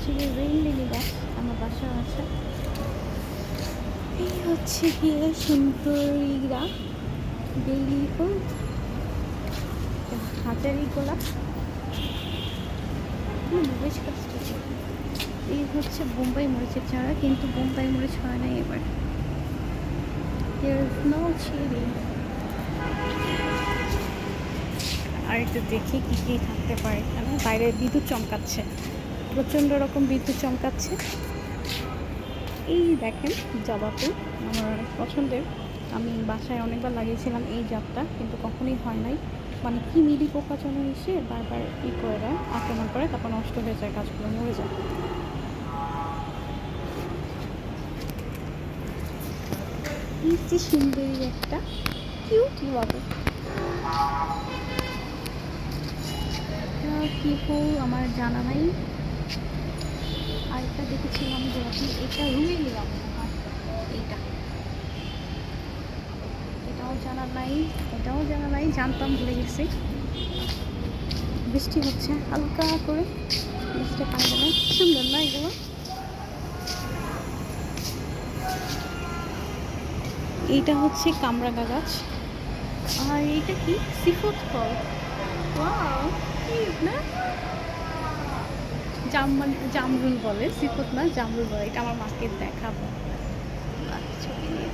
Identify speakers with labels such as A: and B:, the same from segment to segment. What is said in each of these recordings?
A: হচ্ছে গিয়ে rain lily গাছ, আমার বাসা আছে। এই হচ্ছে গিয়ে সুন্দরীরা, বেলি ফুল, হাজারি গোলাপ, বেশ কষ্ট। এই হচ্ছে বোম্বাই মরিচের চারা, কিন্তু বোম্বাই মরিচ হয় নাই এবার। আর একটু দেখি কি কি থাকতে পারে এখানে। বাইরে বিদ্যুৎ চমকাচ্ছে, প্রচণ্ড রকম বিদ্যুৎ চমকাচ্ছে। এই দেখেন জবা ফুল, আমার অনেক পছন্দের। আমি বাসায় অনেকবার লাগিয়েছিলাম এই জাতটা, কিন্তু কখনোই হয় নাই। মানে কি মিলি পোকা যেন এসে বারবার করে দেয়, আক্রমণ করে, তারপর নষ্ট হয়ে যায়, গাছগুলো মরে যায়। এই যে সুন্দরী একটা কিউট বাবু, কি ফুল আমার জানা নাই। আরেকটা দেখেছিলাম গোলাপি, এটা রুমে নিলাম এইটা, এটাও জানা নাই, এটাও জানা নাই, জানতাম ভুলে গেছি। বৃষ্টি হচ্ছে হালকা করে, বৃষ্টিটা পানি দেবে, সুন্দর না এগুলো। এইটা হচ্ছে কামরাঙা গাছ। আর এইটা কি সিফুত ফল, ওয়াও কিউট না। জামরুল বলে, সিফুত না জামরুল বলে। এটা আমার মাকে দেখাবো, ছবি নিয়ে।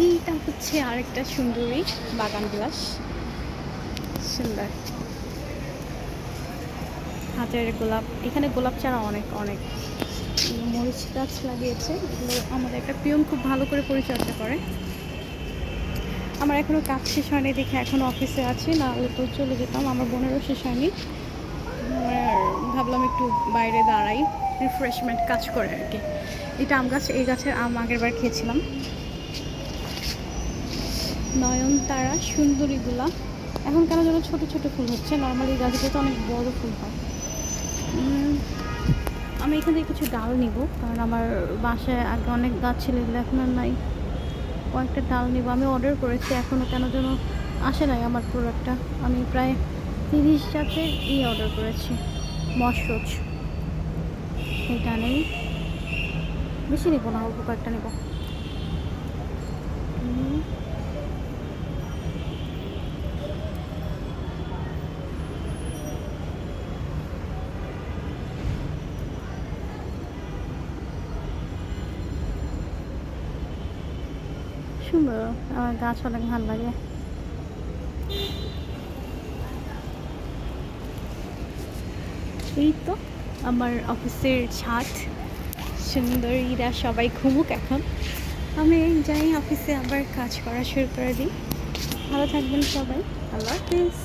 A: এইটা হচ্ছে আরেকটা সুন্দরী বাগান বিলাস, সুন্দর হাতের গোলাপ। এখানে গোলাপ চারা অনেক অনেক। মরিচ গাছ লাগিয়েছে, এগুলো আমাদের একটা পিয়ন খুব ভালো করে পরিচর্যা করে। আমার এখনও কাজ শেষ হয়নি দেখে এখনও অফিসে আছি, নাহলে তো চলে যেতাম। আমার বোনেরও শেষ হয়নি, ভাবলাম একটু বাইরে দাঁড়াই, রিফ্রেশমেন্ট কাজ করে আর কি। এটা আম গাছ, এই গাছের আম আগের বার খেয়েছিলাম। নয়নতারা, সুন্দরীগুলা এখন কেন যেন ছোট ছোট ফুল হচ্ছে, নর্মালি গাছগুলোতে অনেক বড় ফুল হয়। আমি এখান থেকে কিছু ডাল নিব, কারণ আমার বাসায় আগে অনেক গাছ ছিল, এগুলো এখন আর নাই। কয়েকটা ডাল নিব, আমি অর্ডার করেছি, এখনও কেন যেন আসে নাই আমার প্রোডাক্টটা। আমি প্রায় 30 জাতের অর্ডার করেছি, মশরুচ। এটা নেই, বেশি নেব না, অল্প কয়েকটা নেব। সুন্দর, আমার গাছ অনেক ভালো লাগে। এই তো আমার অফিসের ছাদ, সুন্দরীরা সবাই ঘুমুক এখন, আমি যাই অফিসে আবার কাজ করা শুরু করে দিই। ভালো থাকবেন সবাই, আল্লাহ হাফিজ।